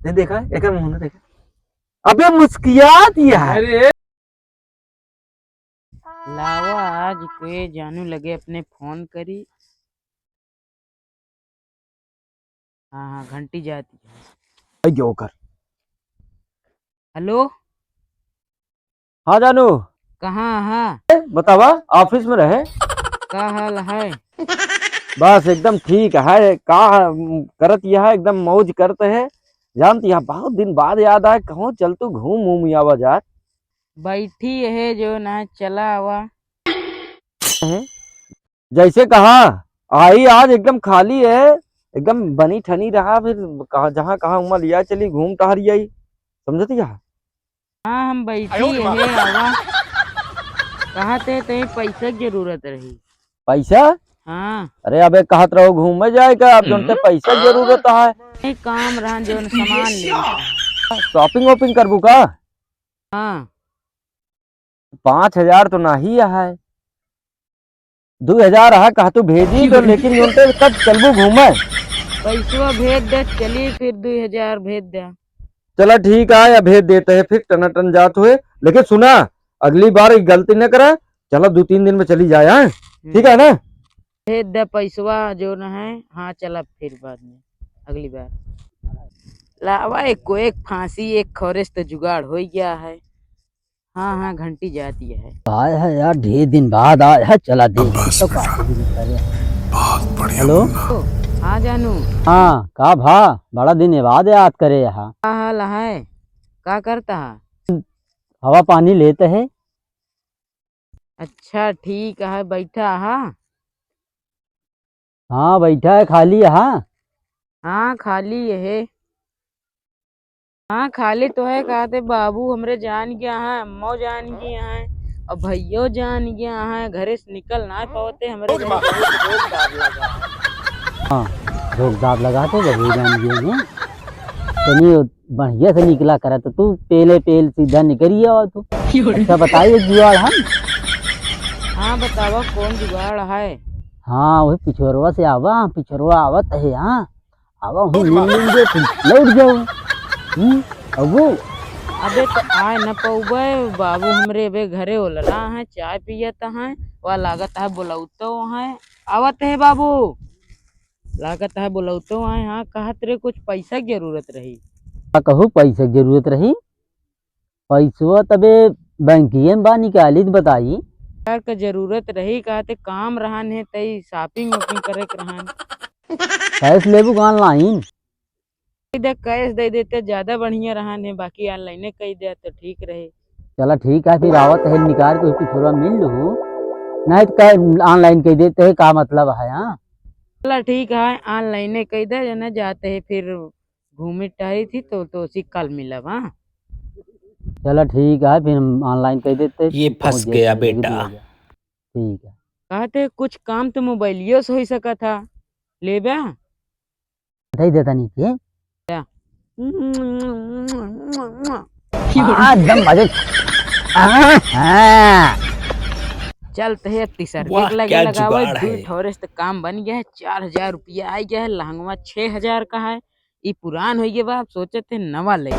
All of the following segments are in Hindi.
नहीं देखा है, एक मुंह देखा। अबे मुस्किया दिया है। अरे लावा आज के जानू लगे अपने फोन करी। हाँ हाँ घंटी जाती है। जोकर। हेलो हाँ जानू। कहाँ हाँ बतावा ऑफिस में रहे। का हाल है? बस एकदम ठीक है। का करत यह एकदम मौज करते है। जानती है बहुत दिन बाद याद आए कहूँ चल तू घूम घूम या बाजार बैठी है जो ना चला हुआ। है। जैसे कहा आई आज एकदम खाली है। एकदम बनी ठनी रहा फिर कहा जहाँ कहाँ उमा लिया चली घूम टहरी आई समझती है। हाँ हम बैठी है आवा। कहा थे तुम्हें पैसे की जरूरत रही? पैसा। हाँ अरे अबे कहत रहो घूमे जाएगा अब जोनते पैसा की जरूरत है। नहीं काम रहा जो न सामान ले। शॉपिंग वॉपिंग करबू का। हाँ 5,000 तो नहीं है। 2,000 है कहा तू भेजी तो लेकिन जोनते कब चलबू घूमे। पैसा भेज दे चलिए फिर 2000 भेज दे। चला ठीक है या भेज देते हैं फिर टना टन जात हुए। लेकिन सुना अगली बार गलती न करे। चलो 2-3 दिन में चली जाए हाँ? ठीक है ना। भेज दे पैसवा जो न है। हाँ चला फिर बाद में अगली बार। लावा एक को एक फांसी एक खौरेस तो जुगाड़ हो गया है। हाँ हाँ घंटी जाती है। आया है यार ढेर दिन बाद आया है चला दे तो बहुत बढ़िया। हेलो हाँ जानू हाँ का भा बड़ा दिन बाद याद करे यहाँ। क्या हाल है? क्या करता है? हवा पानी लेते है। अच्छा ठीक है बैठा है। हाँ बैठा है खाली यहाँ। हाँ खाली है। हाँ खाली तो है। कहते बाबू हमरे जान गया है अम्मो जान गया है और भैयो जान गया है घरे से निकल ना पाते हमरे घरे बहुत रोक दाब लगा है। हाँ रोक दाब लगाते बहू जान गए हैं तनी बढ़िया से निकला करा तो तू पेले पेल सीधा निकलिए और तू अच्छा बताइए जुआड़ हम। हाँ बतावा कौन जुगाड़ है? हाँ वही पिछोरवा से आवा पिछोरवा आवत है यहाँ आवा वही मिल लेंगे फिर लौट जाओ। अब अबे तो आए न पौबे बाबू हमरे अबे घरे ओलला है चाय पियत है वह लागत है बुलाउतो है आवत है बाबू लागत है बुलाउतो है। हाँ कहत रे कुछ पैसा की जरूरत रही। कहूँ पैसा की जरूरत रही पैसवा तबे बैंकिए में बा निकाली तो बताई। यार का जरूरत रही कहते काम रहन है तई शॉपिंग वॉपिंग करे के रहन। कैश लेबू ऑनलाइन। इधर कैश दे देते ज्यादा बढ़िया रहन है बाकी ऑनलाइने कही दे तो ठीक रहे। चला ठीक है फिर आवत है निकाल के उसकी थोड़ा मिल लू नहीं तो ऑनलाइन कह देते है का मतलब है। हाँ चला ठीक है ऑनलाइने कही दे जना जाते है फिर घूमी टहरी थी तो उसी कल मिला। हाँ चला ठीक है फिर हम ऑनलाइन कह देते ये फंस गया बेटा। ठीक है कहते कुछ काम तो मोबाइलियो से हो सका था ले बा बता देता नहीं के एकदम मजे। चलते है तीसर वाह, एक लगे क्या लगावे जुगाड़ है। ठोरस तो काम बन गया है। 4000 रुपया आ गया है लहंगवा 6000 का है। ये पुरान हो गया बाप सोचे थे नवा ले।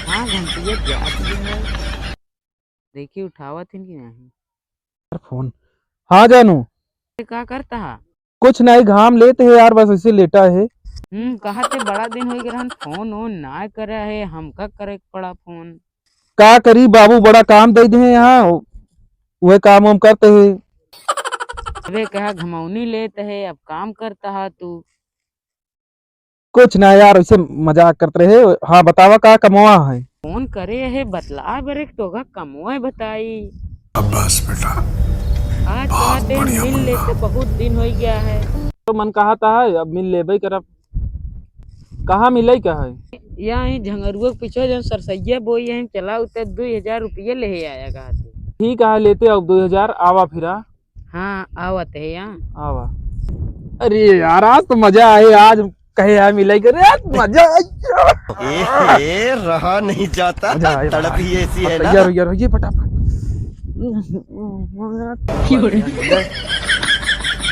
हाँ घंटिया जाती है देखिए उठावा थे कि नहीं। फोन। हाँ जानू क्या करता है? कुछ नहीं घाम लेते है यार बस ऐसे लेटा है। कहा थे बड़ा दिन हो गया फोन वोन ना करे है हमका करे के पड़ा फोन। का करी बाबू बड़ा काम दे दे यहाँ वह काम हम करते है। अबे कहा घमौनी लेते है अब काम करता है तू। कुछ ना यार ऐसे मजाक करते रहे। हाँ बतावा का कमवा है। फोन करे है बतला बरे तो कमोए बताई। बस बेटा आज कहते हैं मिल लेते बहुत दिन हो गया है। तो मन कहा था है अब मिल ले करब कहाँ मिले क्या है। यहाँ झंगरुआ के पीछे जो सरसैया बोई है चला उतर 2000 रुपये ले आया कहा थे। ठीक है लेते अब 2,000 आवा फिरा। हाँ आवत है यहाँ आवा। अरे यार आज तो मजा आए आज कहे यार मिले करे यार मजा ए रहा नहीं जाता तड़प ही ऐसी है ना। यार यार ये फटाफट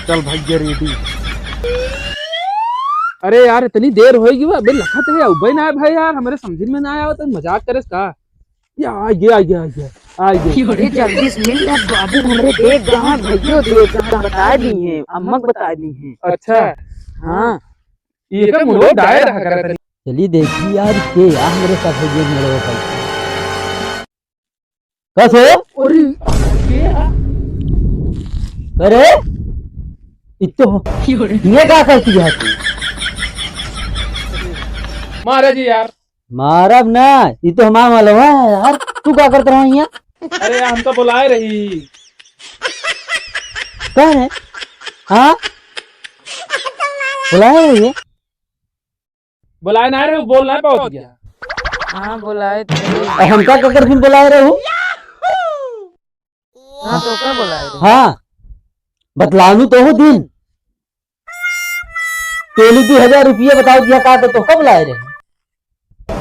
चल भाई ये रेडी। अरे यार इतनी देर होएगी वो अबे लखत है उबे ना भाई यार हमारे समझ में ना आया तो मजाक करे का या आ गया अरे जल्दी से मिल यार बाबू हमरे देख कहां भइयो देख कहां बता दी है अम्मा बता दी है। अच्छा हाँ ये का मुंह डाय रहा करे चलिए देखिए यार के आ मेरे साथ है गेम मेरे पैसे करे इतो ये क्या करती है तू? मारे जी यार। मारब ना ये तो हमारा मालूम है यार तू क्या करता रहा यहाँ अरे हम तो बुलाए रही कौन है हाँ बुलाए ये बुलाए ना रहे बोलना है बहुत गया। हाँ बुलाए थे। हम क्या कर तुम बुलाए रहे हो हाँ तो क्या बुलाए थे? हाँ बतलानू तो हो दिन पहले 2000 रुपये बताओ दिया का तो कब लाए रहे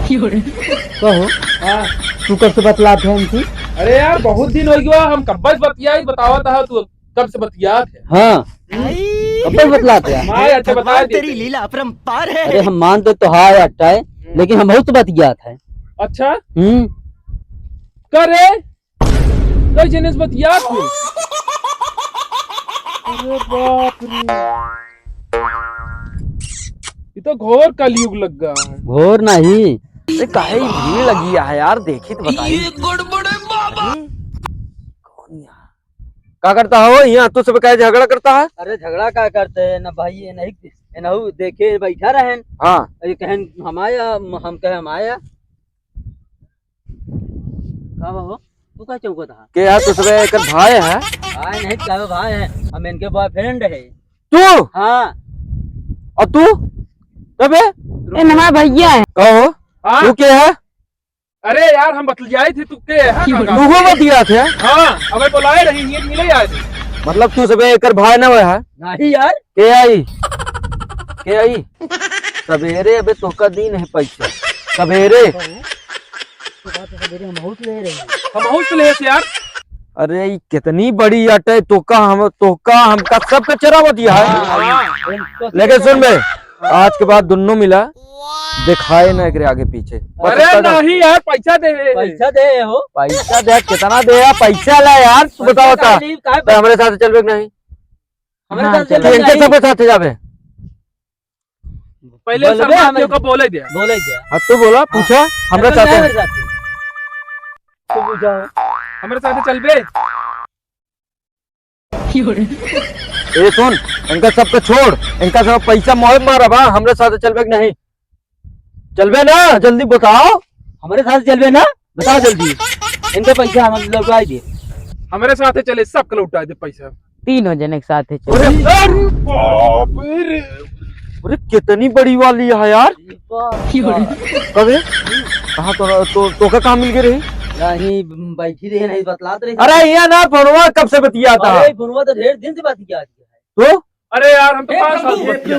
कहो हाँ। तू कब से बतलाते हैं हमसे अरे यार बहुत दिन हो गया हम कब से बतिया बतावा था तू कब से बतिया थे। हाँ कब से बतलाते हैं माए अच्छा बता भगवान दे। तेरी लीला अपरंपार है। अरे हम मानते तो हाँ अट्टा है लेकिन हम बहुत बतिया था अच्छा हम्म करे कई जनेस बतिया थे। अरे बाप रे ये तो घोर कलयुग लग गया है। घोर नहीं अरे काहे भीड़ लगी है यार देखी तो बताइए क्या करता हो यहाँ तू सब क्या झगड़ा करता है। अरे झगड़ा क्या करते हैं ना भाई ये नहीं नहु देखे बैठा रहन हाँ ये कहन हमाया हम कहे हमाया का बाबू तू क्या चौकत है के यार तू सब एक भाई है। भाई नहीं क्या भाई है हम इनके बॉयफ्रेंड है तू हाँ और तू कबे ए नवा भैया है। कहो हाँ? तू के है अरे यार हम बतलियाए थे तू के है तू को बतिया थे। हाँ हमें बुलाए रही ये मिले आए थे। मतलब तू सब एक भाई ना है नहीं यार के आई सवेरे अबे तो का दिन है पैसा सवेरे हम बहुत ले रहे हैं हम हाउस ले से यार। अरे ये कितनी बड़ी अट है तोका हमका सब कचरा बतिया है। लेकिन सुन बे आज के बाद दोनों मिला दिखाए ना एक आगे पीछे। अरे नहीं यार पैसा दे पैसा दे हो पैसा दे कितना दे यार पैसा ला यार तू बताओ ता तो हमारे साथ चलबे कि नहीं हमारे हाँ, साथ तू चलो इनके सबके साथ जाबे। पहले बोल बे, सरपंच हमें- को बोले दिया। बोले क्या अब तू बोला पूछा हमरा चल साथ मेरे साथ तू पूछो हमारे साथ चल बे। ए सुन इनका सबके छोड़ इनका सब पैसा मोह मारा बा हमरे साथ चलबे कि नहीं चलबे ना जल्दी बताओ। हमारे साथ चलबे ना बताओ जल्दी इनके पैसा हम लौटा दिए हमारे साथ चले सबको लौटा दे पैसा। तीनों जने के साथ है चलो। अरे बाप रे। अरे कितनी बड़ी वाली है यार कबे कहाँ तो का काम मिल गई रही। नहीं बैठी रही नहीं बतलात रही अरे यहाँ ना फोनवा कब से बतिया था अरे फोनवा तो ढेर दिन से बात किया है तो अरे यार हम तो 5 साल से बतिया।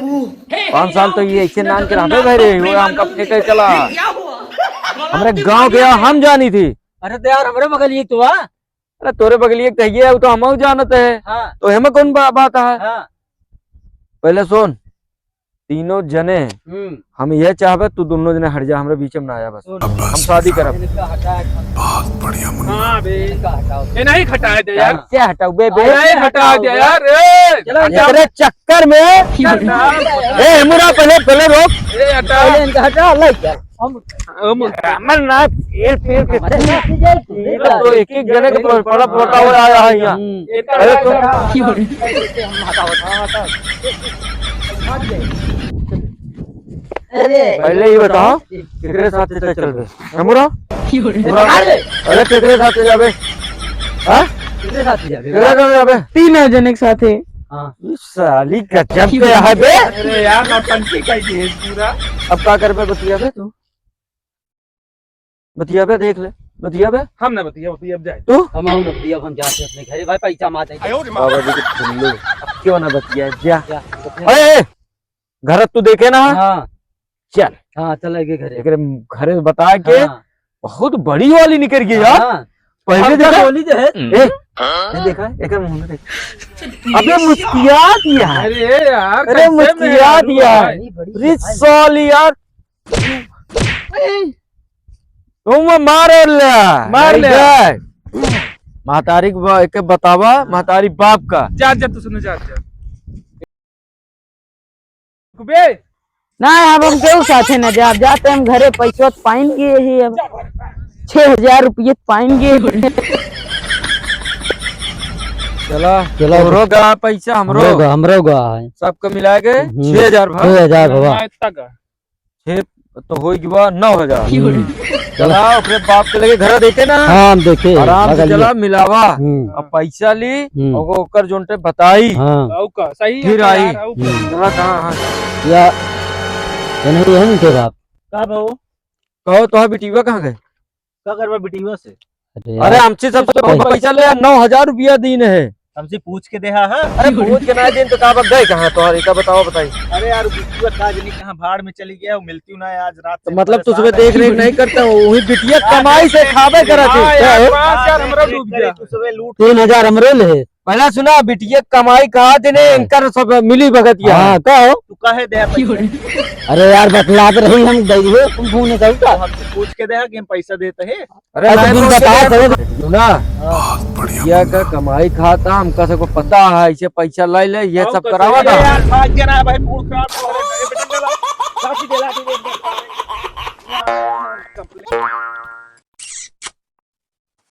5 साल तो ये ऐसे नान के रहते भाई रे वो हम कब फेंके चला हमारे गांव के यहाँ हम जानी थी। अरे तो यार हमारे बगल ये तो अरे तोरे बगलिए कहिए वो तो हम जानत है हाँ तो हमें कौन बात है। हाँ पहले सुन तीनों जने हम ये चाहबे तू दोनों जने हट जा हमारे बीच में ना आया बस हम शादी करब। हाँ बे ये नहीं खटाए दे यार। क्या हटाऊ बे नहीं हटा दे यार। ए, तेरे चक्कर में ए मुरा पहले रोक ए, हटा। पहले इनका हटा अल्लाह क्या हमर ना पेड़ के तो एक एक जने के पड़ा पड़ा हुआ आया है यहाँ। अरे तो पहले ही बताओ केकरे साथ चल बे हमरा अरे केकरे साथ जाबे हां कितने साथ जाबे केकरे साथ जाबे तीनों जने के साथ है। हाँ साली गजब पे है बे। अरे यार नौटंकी का ही है पूरा। अब क्या कर बे बतिया बे तू बतिया बे देख ले बतिया बे हम ना बतिया अब जाए। तू हम हम लोग दिया हम जाते अपने घर भाई पैसा मार देंगे बाबा जी के ठुल्लू अब क्यों ना बतिया जा जा अरे घर तू देखे ना हाँ चल हाँ चले गए घर एकरे घरे बता के हाँ, बहुत बड़ी वाली निकल गई यार। हाँ, पहले देखा बोली जो है ए, ये देखा एक मुंह में देख अबे मुस्किया दिया है अरे यार अरे कैसे मुस्किया मेरा दिया है भाई? रिच साली यार तुम मार ले महतारी के बतावा महतारी बाप का जा जा तू सुनो जा कुबे ना अब हम क्यों साथे न जा जाते हम घरे पैसा तो पाएंगे ही अब 6,000 रुपये पाएंगे चला चलो हमरो का पैसा हमरो गा है सबको मिला के 6,000 भाव 6,000 बाबा इतना का 6 तो हो गया 9,000 चला अपने बाप के लगे घर देते ना हाँ हम देखे आराम से बगल चला में। मिलावा हम्म, अब पैसा ली हम्म, और ओकर जोनटे बताई हाँ औ का सही फिर है आई। यार, औ का। चला कहाँ या नहीं है नहीं थे बाप का भाऊ कहो तो बेटीवा कहाँ गए का करवा बेटीवा से अरे अरे यार, हमसे सब तो पैसा ले 9,000 रुपया दिन है हमसे पूछ के देहा है। अरे पूछ के ना दिन तो कहा गए कहाँ तो का बताओ बताई अरे यार बेटीवा का जनी कहाँ भाड़ में चली गया, वो मिलती हूँ ना आज रात तो से मतलब परेशान तुझमें देख रेख नहीं करता वही बिटिया कमाई से खावे करा हाँ थे यार, क्या? पाँच यार हमरा डूब गया तू सुबह लूट 3,000 हमरे ले पहला सुना बिटिया कमाई कहा देने इनकर सब मिली भगत या हाँ कहो तू काहे दे पैसा? अरे यार बतलात रही हम गए तुम फोन नहीं तो का हमसे पूछ के देहा कि हम पैसा देते हैं। अरे अरे मैं तुम तो बता उसके- करो सुना बिटिया का कमाई खाता हमका सबको पता है इसे पैसा ले ले ये आओ सब तो करावा सही ना अरे यार भाग गया ना भाई, मूड खराब हो रहा है। बेटा, लाठी दे, लाठी दे।